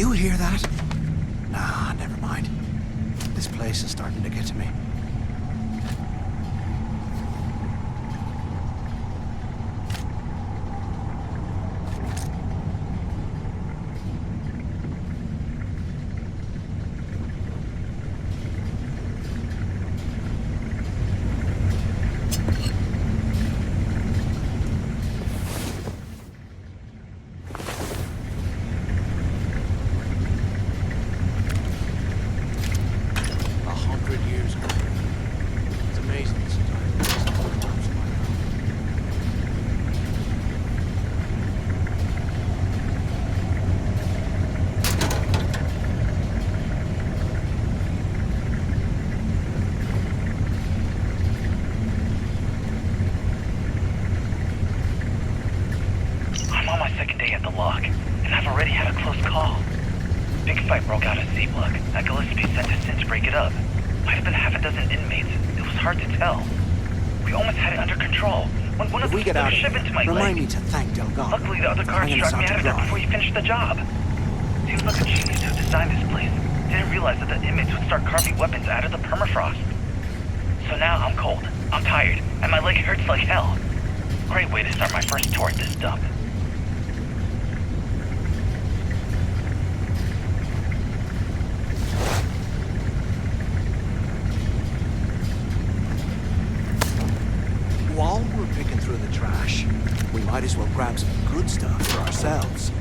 You hear that? Nah, never mind. This place is starting to get to me. Luckily, the other guards struck me out of there before you finished the job. Seems like a genius who designed this place didn't realize that the inmates would start carving weapons out of the permafrost. So now I'm cold, I'm tired, and my leg hurts like hell. Great way to start my first tour at this dump. While we're picking through the trash, we might as well grab some good stuff for ourselves.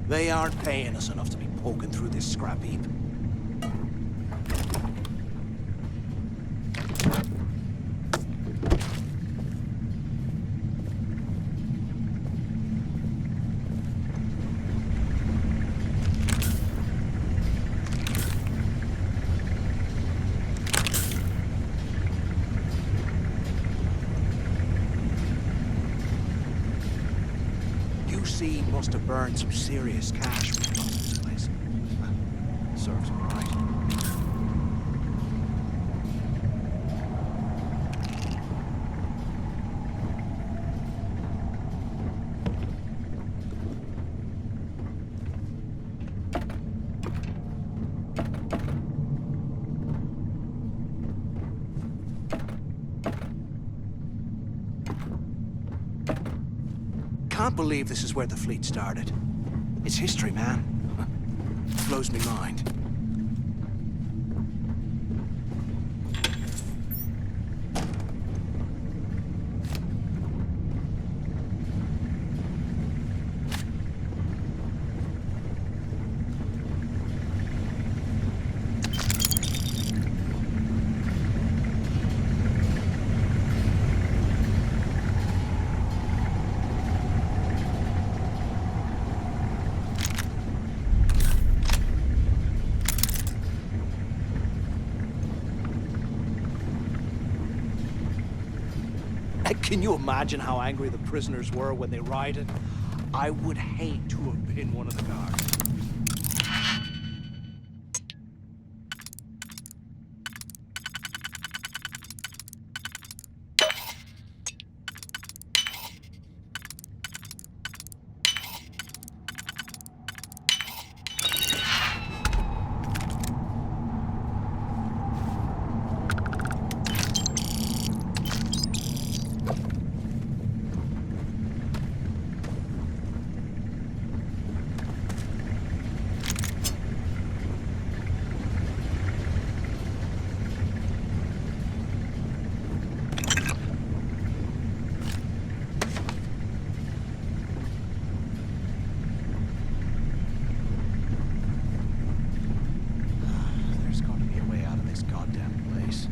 They aren't paying us enough to be poking through this scrap heap. QC must have burned some serious cash when he got to this place. Well, serves him right. Can't believe this is where the fleet started. It's history, man. It blows me mind. Can you imagine how angry the prisoners were when they rioted? I would hate to have been one of the guards. There's got to be a way out of this goddamn place.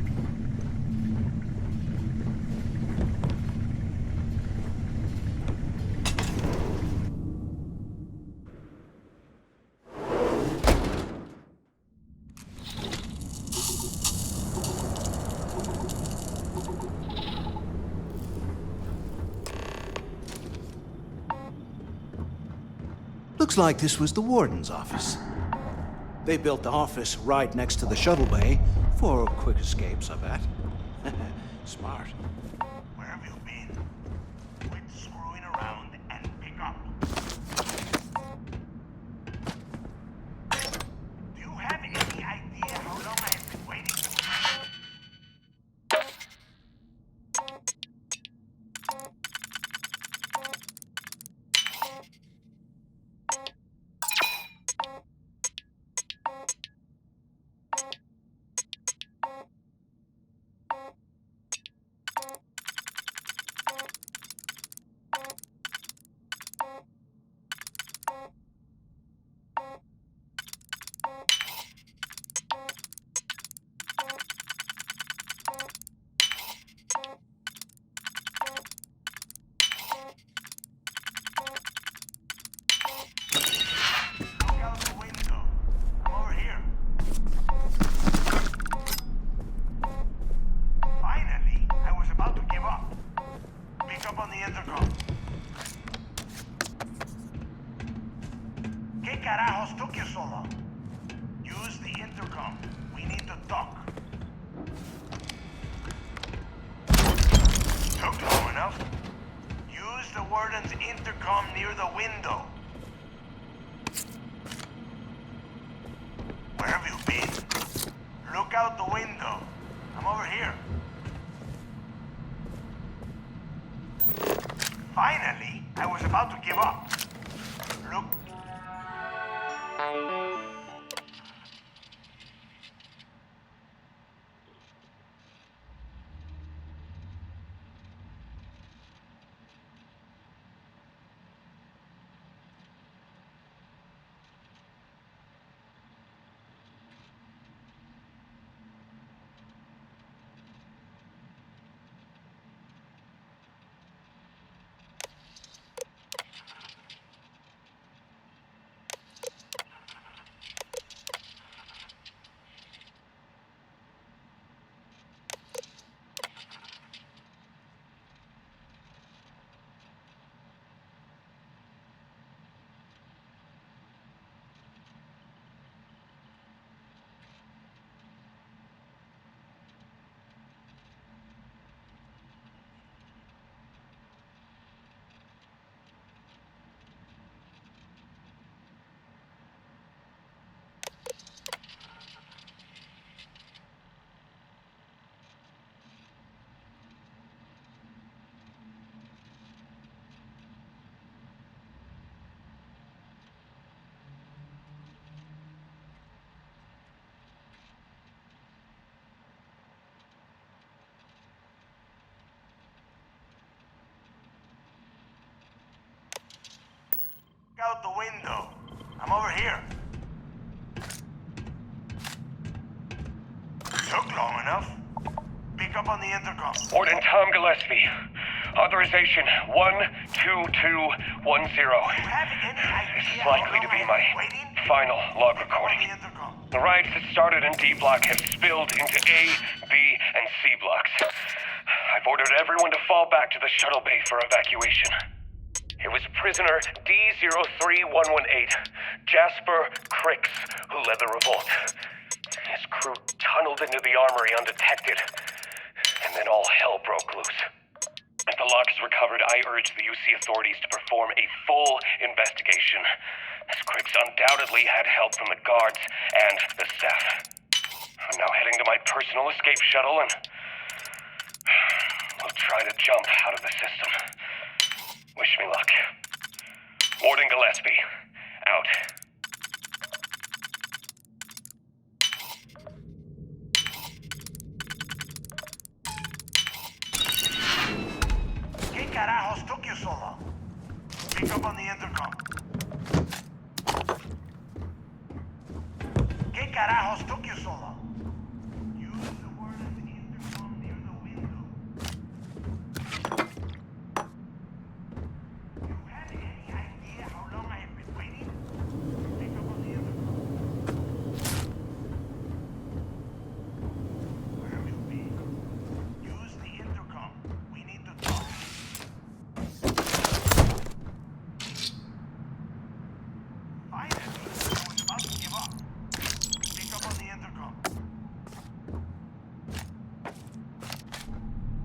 Looks like this was the warden's office. They built the office right next to the shuttle bay for quick escapes, I bet. Smart. Where have you been? Quit screwing around and pick up. Do you have any idea how long I've been waiting? Look out the window. I'm over here. Finally, I was about to give up. Pick up on the intercom. ¿Qué carajos took you so long? Use the intercom. We need to talk. Took long enough. Use the warden's intercom near the window. Where have you been? Look out the window. I'm over here. Finally, I was about to give up. Look. Out the window. I'm over here. Took long enough. Pick up on the intercom. Warden Tom Gillespie. Authorization 12210. Do you have any idea This is how likely long to be I've my been waiting? final log Pick up on recording. the intercom. The riots that started in D block have spilled into A, B, and C blocks. I've ordered everyone to fall back to the shuttle bay for evacuation. It was prisoner D03118, Jasper Crix, who led the revolt. His crew tunneled into the armory undetected, and then all hell broke loose. If the lock is recovered, I urge the UC authorities to perform a full investigation, as Crix undoubtedly had help from the guards and the staff. I'm now heading to my personal escape shuttle and we'll try to jump out of the system. Wish me luck. Warden Gillespie, out. ¿Qué carajos took you so long? Pick up on the intercom. ¿Qué carajos took you so long? Use the word at the intercom near the window. You had any idea how long I have been waiting? Pick up on the intercom. Where will be? Use the intercom. We need to talk. Finally, I was about to give up. Pick up on the intercom.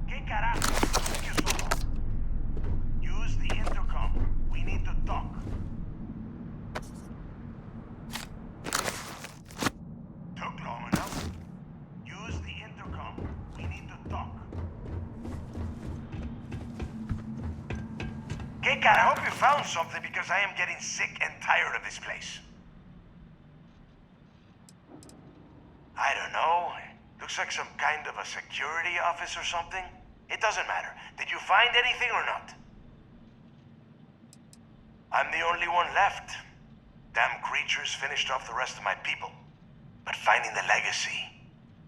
¿Qué carajo? Took you so long? Use the intercom. We need to talk. Took long enough. Use the intercom. We need to talk. ¿Qué cara? I hope you found something because I am getting sick and tired of this place. I don't know. Looks like some kind of a security office or something. It doesn't matter. Did you find anything or not? I'm the only one left. Damn creatures finished off the rest of my people. But finding the legacy,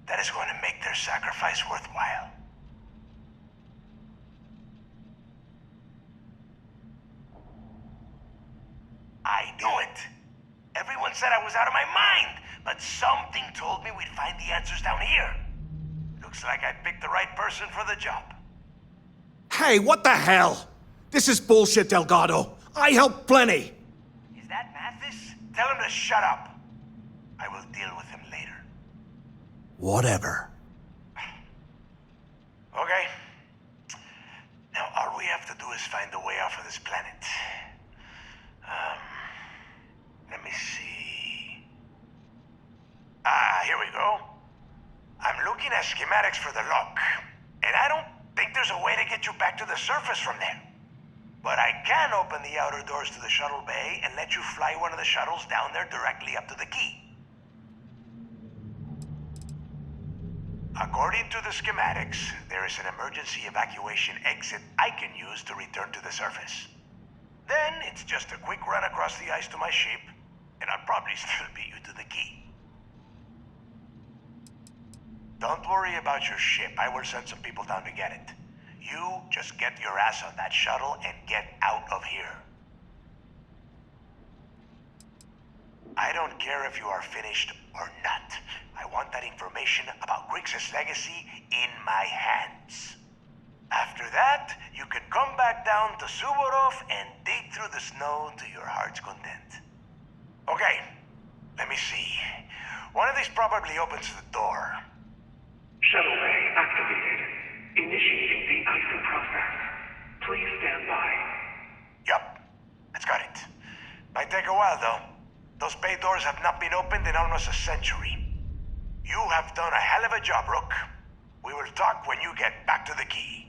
that is going to make their sacrifice worthwhile. I knew it. Everyone said I was out of my mind, but something told me we'd find the answers down here. Looks like I picked the right person for the job. Hey, what the hell? This is bullshit, Delgado. I helped plenty. Is that Mathis? Tell him to shut up. I will deal with him later. Whatever. Okay. Now all we have to do is find a way off of this planet. Let me see. Here we go. I'm looking at schematics for the lock, and I don't think there's a way to get you back to the surface from there. But I can open the outer doors to the shuttle bay and let you fly one of the shuttles down there directly up to the key. According to the schematics, there is an emergency evacuation exit I can use to return to the surface. Then it's just a quick run across the ice to my ship, and I'll probably still beat you to the key. Don't worry about your ship. I will send some people down to get it. You just get your ass on that shuttle and get out of here. I don't care if you are finished or not. I want that information about Griggs' legacy in my hands. After that, you can come back down to Suvorov and dig through the snow to your heart's content. Okay, let me see. One of these probably opens the door. Shuttle bay activated. Initiating the icing process. Please stand by. Yup, that's got it. Might take a while though. Those bay doors have not been opened in almost a century. You have done a hell of a job, Rook. We will talk when you get back to the key.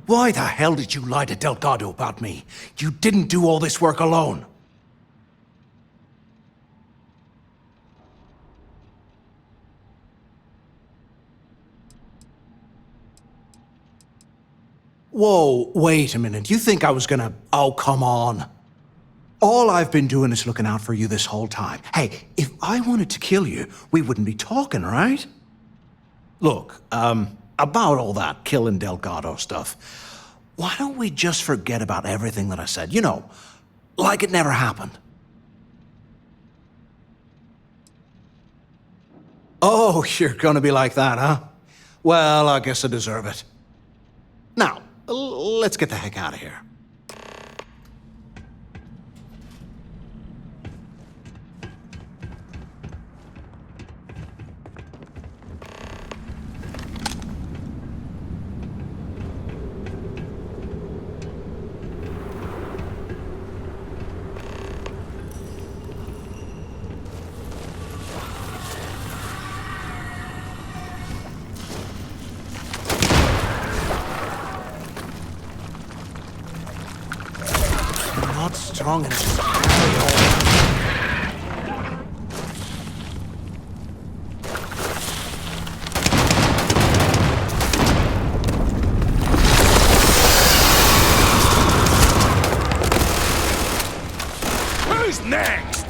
Why the hell did you lie to Delgado about me? You didn't do all this work alone. Whoa, wait a minute. You think I was gonna... Oh, come on. All I've been doing is looking out for you this whole time. Hey, if I wanted to kill you, we wouldn't be talking, right? Look, about all that killing Delgado stuff, why don't we just forget about everything that I said? You know, like it never happened. Oh, you're gonna be like that, huh? Well, I guess I deserve it. Now, let's get the heck out of here. Not strong enough to carry all. Who's next?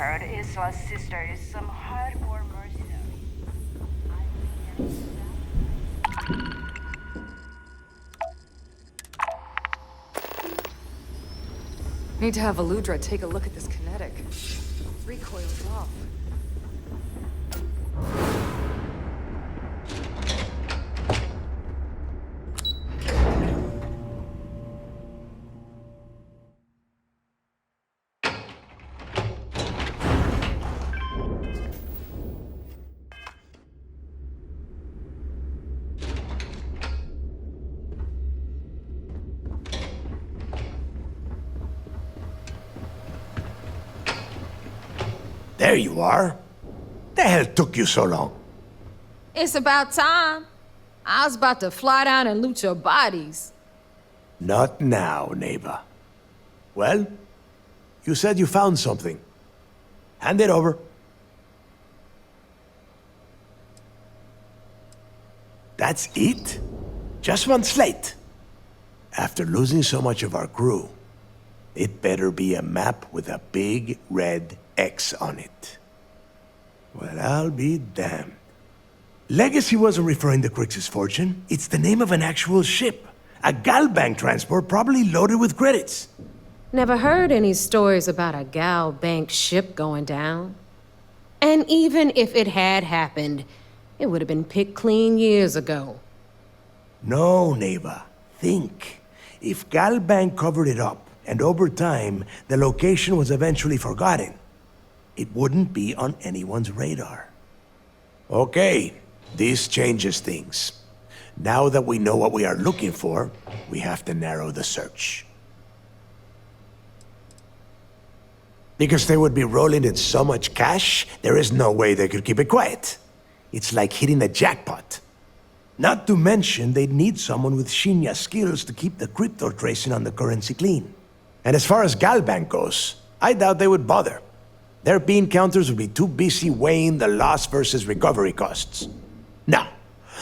heard Isla's sister is some hardcore mercenary. Need to have Aludra take a look at this kinetic. Recoil's off. There you are. The hell took you so long? It's about time. I was about to fly down and loot your bodies. Not now, neighbor. Well, you said you found something. Hand it over. That's it? Just one slate? After losing so much of our crew, it better be a map with a big red X on it. Well, I'll be damned. Legacy wasn't referring to Crix's fortune. It's the name of an actual ship. A Galbank transport probably loaded with credits. Never heard any stories about a Gal Bank ship going down. And even if it had happened, it would have been picked clean years ago. No, neighbor. Think. If Galbank covered it up, and over time, the location was eventually forgotten, it wouldn't be on anyone's radar. Okay, this changes things. Now that we know what we are looking for, we have to narrow the search. Because they would be rolling in so much cash, there is no way they could keep it quiet. It's like hitting the jackpot. Not to mention, they'd need someone with Shinya skills to keep the crypto tracing on the currency clean. And as far as Galbank goes, I doubt they would bother. Their bean counters would be too busy weighing the loss versus recovery costs. No,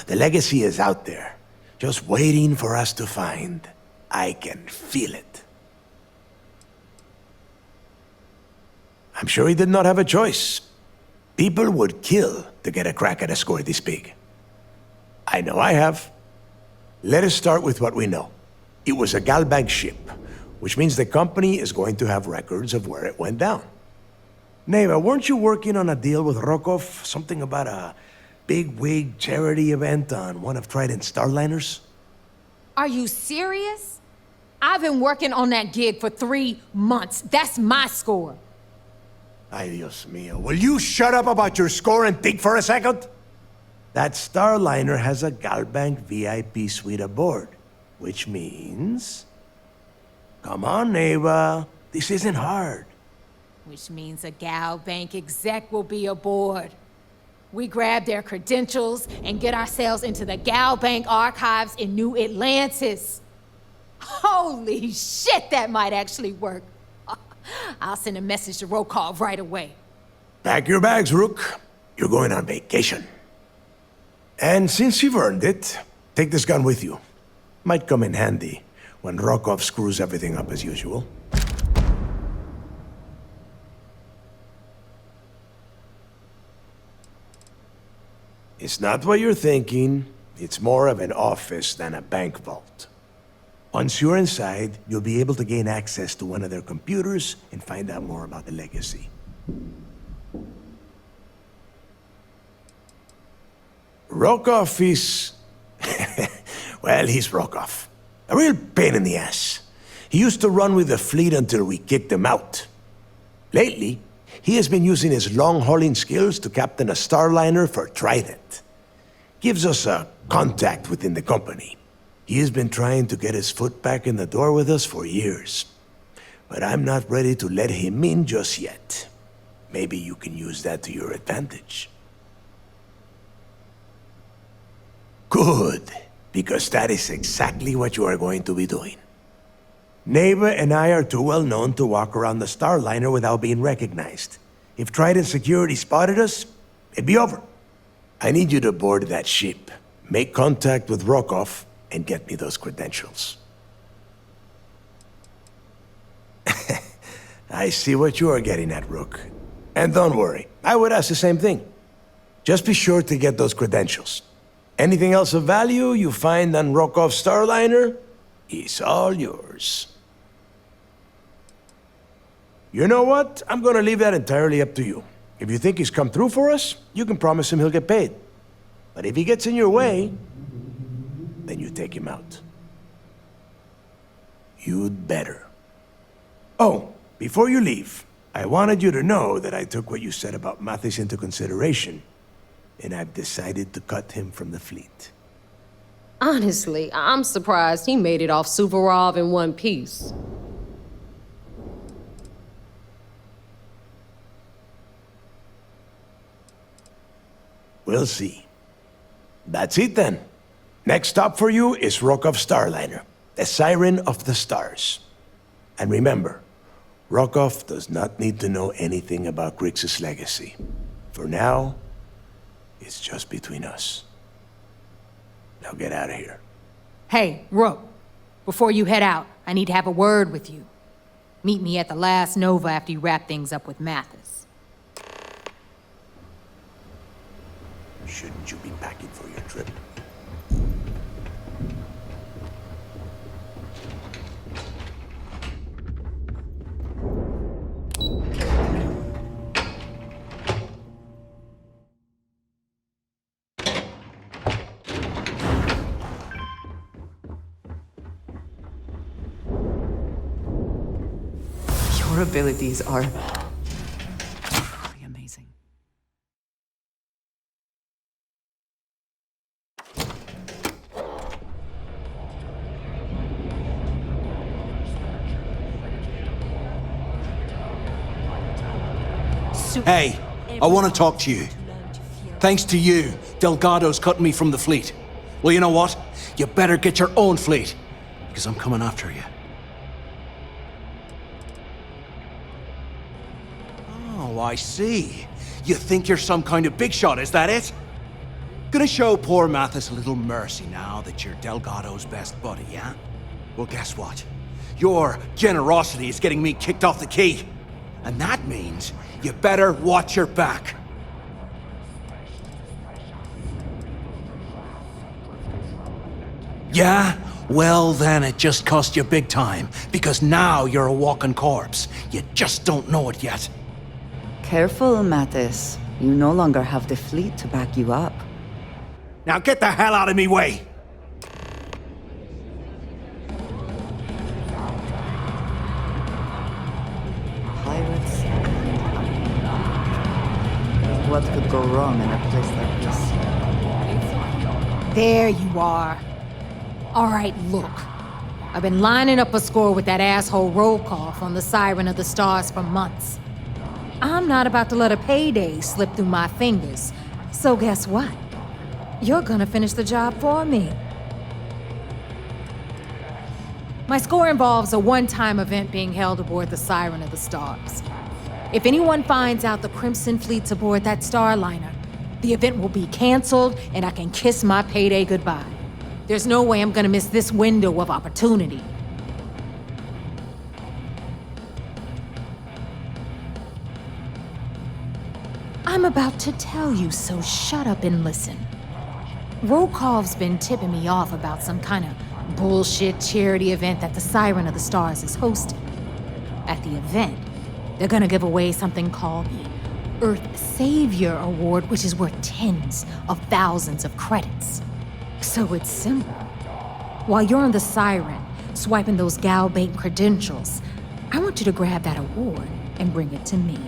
the legacy is out there, just waiting for us to find. I can feel it. I'm sure he did not have a choice. People would kill to get a crack at a score this big. I know I have. Let us start with what we know. It was a Galbank ship, which means the company is going to have records of where it went down. Neva, weren't you working on a deal with Rokov? Something about a big-wig charity event on one of Trident's Starliners? Are you serious? I've been working on that gig for 3 months. That's my score. Ay, Dios mío. Will you shut up about your score and think for a second? That Starliner has a Galbank VIP suite aboard, which means... Come on, Neva. This isn't hard. Which means a Gal Bank exec will be aboard. We grab their credentials and get ourselves into the Gal Bank archives in New Atlantis. Holy shit, that might actually work. I'll send a message to Rokov right away. Pack your bags, Rook. You're going on vacation. And since you've earned it, take this gun with you. Might come in handy when Rokov screws everything up as usual. It's not what you're thinking. It's more of an office than a bank vault. Once you're inside, you'll be able to gain access to one of their computers and find out more about the legacy. Rokov is... well, he's Rokov. A real pain in the ass. He used to run with the fleet until we kicked him out. Lately, he has been using his long-hauling skills to captain a Starliner for Trident. Gives us a contact within the company. He has been trying to get his foot back in the door with us for years. But I'm not ready to let him in just yet. Maybe you can use that to your advantage. Good, because that is exactly what you are going to be doing. Neva and I are too well known to walk around the Starliner without being recognized. If Trident Security spotted us, it'd be over. I need you to board that ship, make contact with Rokov, and get me those credentials. I see what you are getting at, Rook. And don't worry, I would ask the same thing. Just be sure to get those credentials. Anything else of value you find on Rokoff's Starliner is all yours. You know what? I'm gonna leave that entirely up to you. If you think he's come through for us, you can promise him he'll get paid. But if he gets in your way, then you take him out. You'd better. Oh, before you leave, I wanted you to know that I took what you said about Mathis into consideration, and I've decided to cut him from the fleet. Honestly, I'm surprised he made it off Suvorov in one piece. We'll see. That's it then. Next stop for you is Rokoff's Starliner, the Siren of the Stars. And remember, Rokoff does not need to know anything about Grixis' legacy. For now, it's just between us. Now get out of here. Hey, Rook, before you head out, I need to have a word with you. Meet me at the last Nova after you wrap things up with Mathis. Shouldn't you be packing for your trip? Your abilities are truly amazing. Hey, I want to talk to you. Thanks to you, Delgado's cutting me from the fleet. Well, you know what? You better get your own fleet, because I'm coming after you. Oh, I see. You think you're some kind of big shot, is that it? Gonna show poor Mathis a little mercy now that you're Delgado's best buddy, yeah? Well, guess what? Your generosity is getting me kicked off the key. And that means you better watch your back. Yeah? Well, then it just cost you big time, because now you're a walking corpse. You just don't know it yet. Careful, Mathis. You no longer have the fleet to back you up. Now get the hell out of me way! Pirates. What could go wrong in a place like this? There you are. All right, look. I've been lining up a score with that asshole Rokoff on the Siren of the Stars for months. I'm not about to let a payday slip through my fingers. So guess what? You're gonna finish the job for me. My score involves a one-time event being held aboard the Siren of the Stars. If anyone finds out the Crimson Fleet's aboard that Starliner, the event will be canceled and I can kiss my payday goodbye. There's no way I'm gonna miss this window of opportunity. I'm about to tell you, so shut up and listen. Rokoff's been tipping me off about some kind of bullshit charity event that the Siren of the Stars is hosting. At the event, they're gonna give away something called the Earth Savior Award, which is worth tens of thousands of credits. So it's simple. While you're on the Siren, swiping those Gal Bank credentials, I want you to grab that award and bring it to me.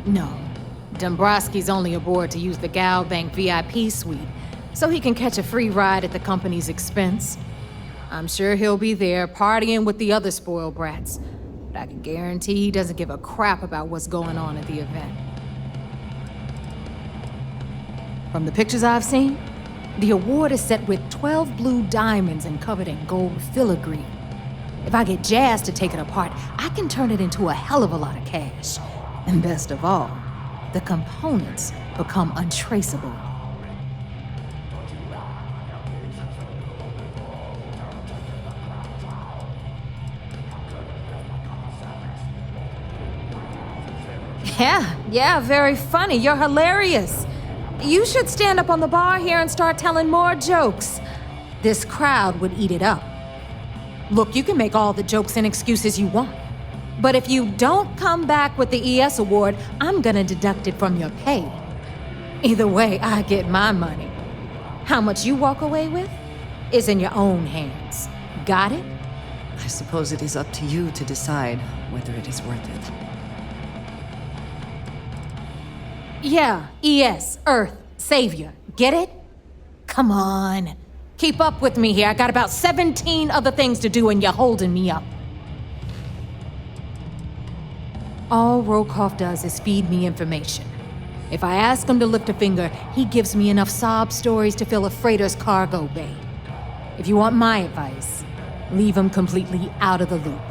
No, Dombrowski's only aboard to use the Gal Bank VIP suite, so he can catch a free ride at the company's expense. I'm sure he'll be there partying with the other spoiled brats, but I can guarantee he doesn't give a crap about what's going on at the event. From the pictures I've seen, the award is set with 12 blue diamonds and covered in gold filigree. If I get Jazz to take it apart, I can turn it into a hell of a lot of cash. And best of all, the components become untraceable. Yeah, very funny. You're hilarious. You should stand up on the bar here and start telling more jokes. This crowd would eat it up. Look, you can make all the jokes and excuses you want. But if you don't come back with the ES award, I'm gonna deduct it from your pay. Either way, I get my money. How much you walk away with is in your own hands. Got it? I suppose it is up to you to decide whether it is worth it. Yeah, ES, Earth, Savior. Get it? Come on. Keep up with me here. I got about 17 other things to do and you're holding me up. All Rokoff does is feed me information. If I ask him to lift a finger, he gives me enough sob stories to fill a freighter's cargo bay. If you want my advice, leave him completely out of the loop.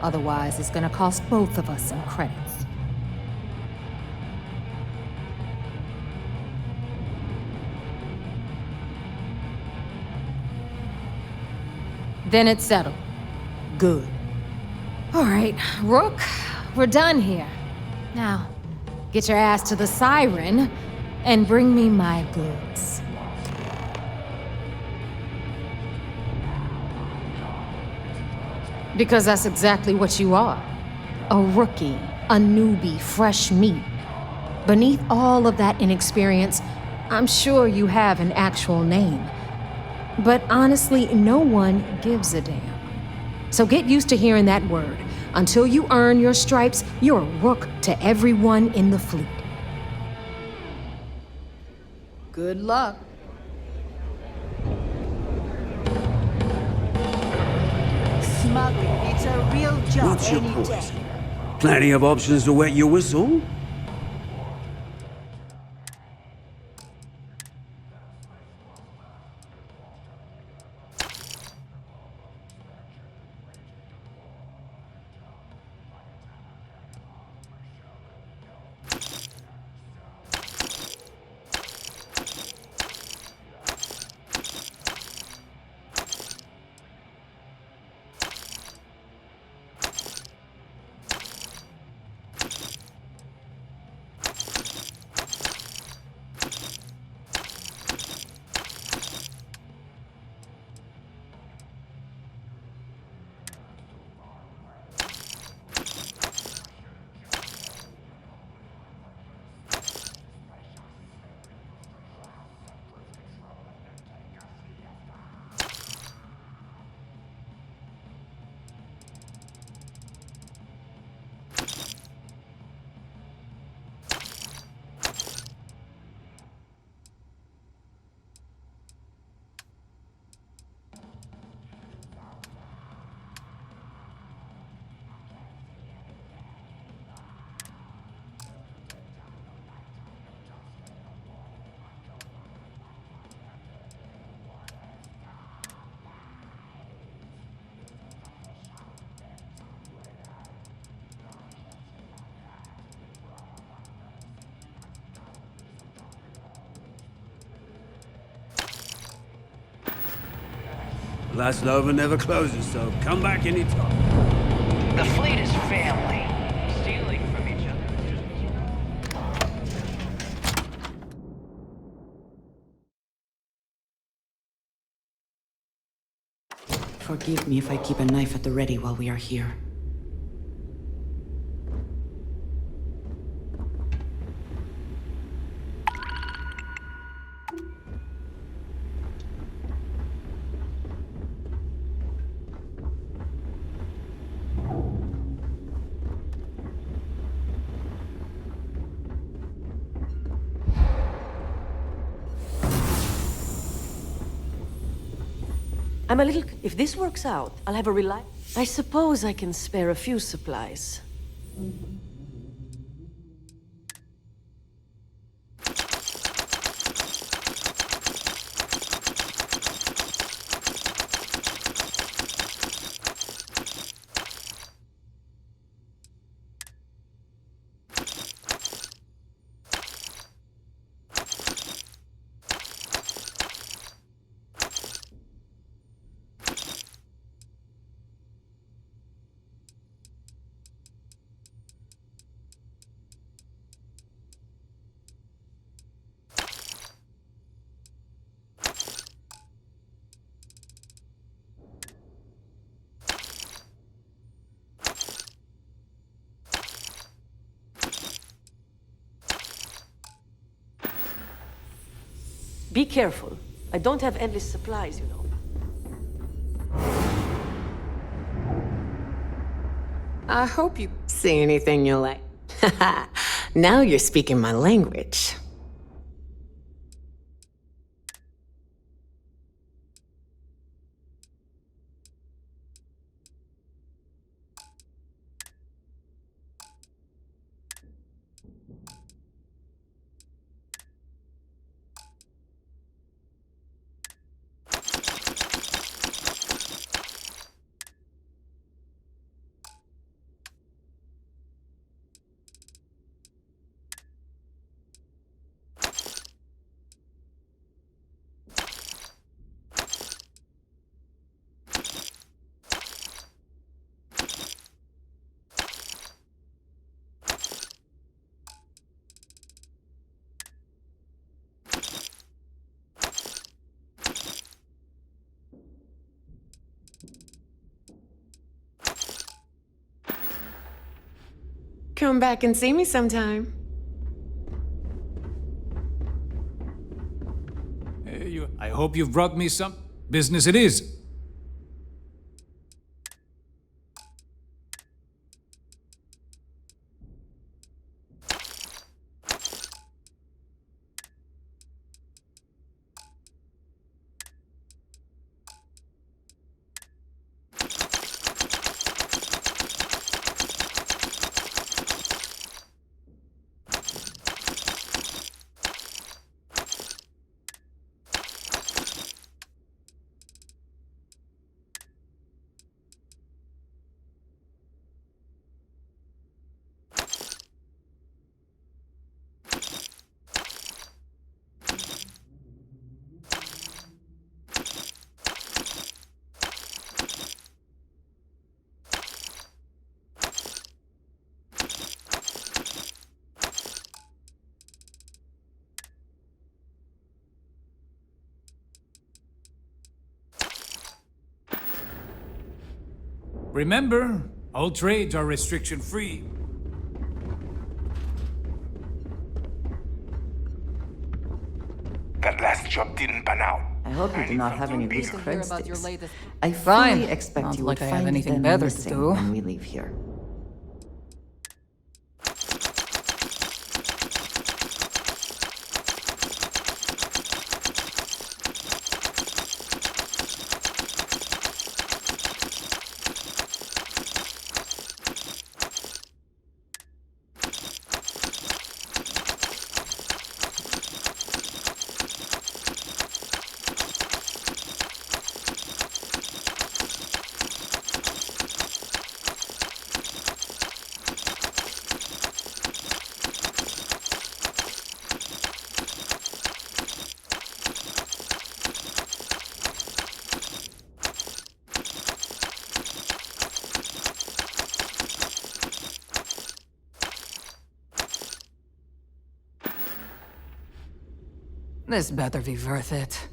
Otherwise, it's gonna cost both of us some credits. Then it's settled. Good. All right, Rook, we're done here. Now, get your ass to the siren and bring me my goods. Because that's exactly what you are. A rookie, a newbie, fresh meat. Beneath all of that inexperience, I'm sure you have an actual name. But honestly, no one gives a damn. So get used to hearing that word. Until you earn your stripes, you're a rook to everyone in the fleet. Good luck. Smuggling, it's a real job What's your any point? day. Plenty of options to wet your whistle? Last over never closes, so come back anytime. The fleet is family. Stealing from each other. Forgive me if I keep a knife at the ready while we are here. I'm a little... If this works out, I'll have a I suppose I can spare a few supplies. Be careful. I don't have endless supplies, you know. I hope you see anything you like. Now you're speaking my language. Come back and see me sometime. I hope you've brought me some business it is. Remember, all trades are restriction-free. That last job didn't pan out. I hope you do not have any loose Hear cred about your sticks. latest... I Fine. fully expect Sounds you like would I have find anything them better to missing do. when we leave here. This better be worth it.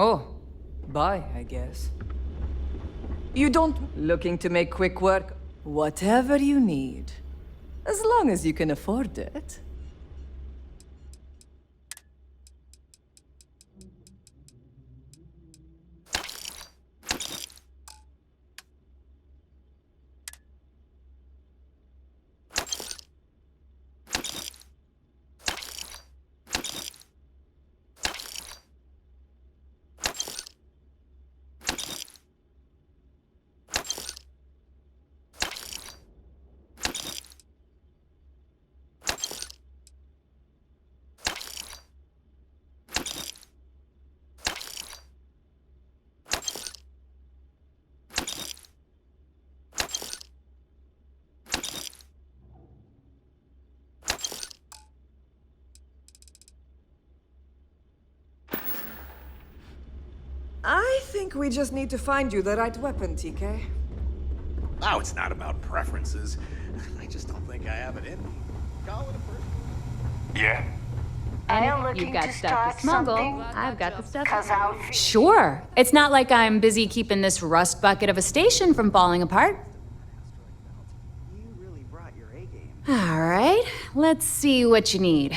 Oh, bye, I guess. You don't... Looking to make quick work? Whatever you need. As long as you can afford it. I think we just need to find you the right weapon, TK. Oh, it's not about preferences. I just don't think I have it in me. Call it a person. Yeah? And you've got stuff to smuggle. I've got the stuff. Sure. It's not like I'm busy keeping this rust bucket of a station from falling apart. You really brought your A game. All right, let's see what you need.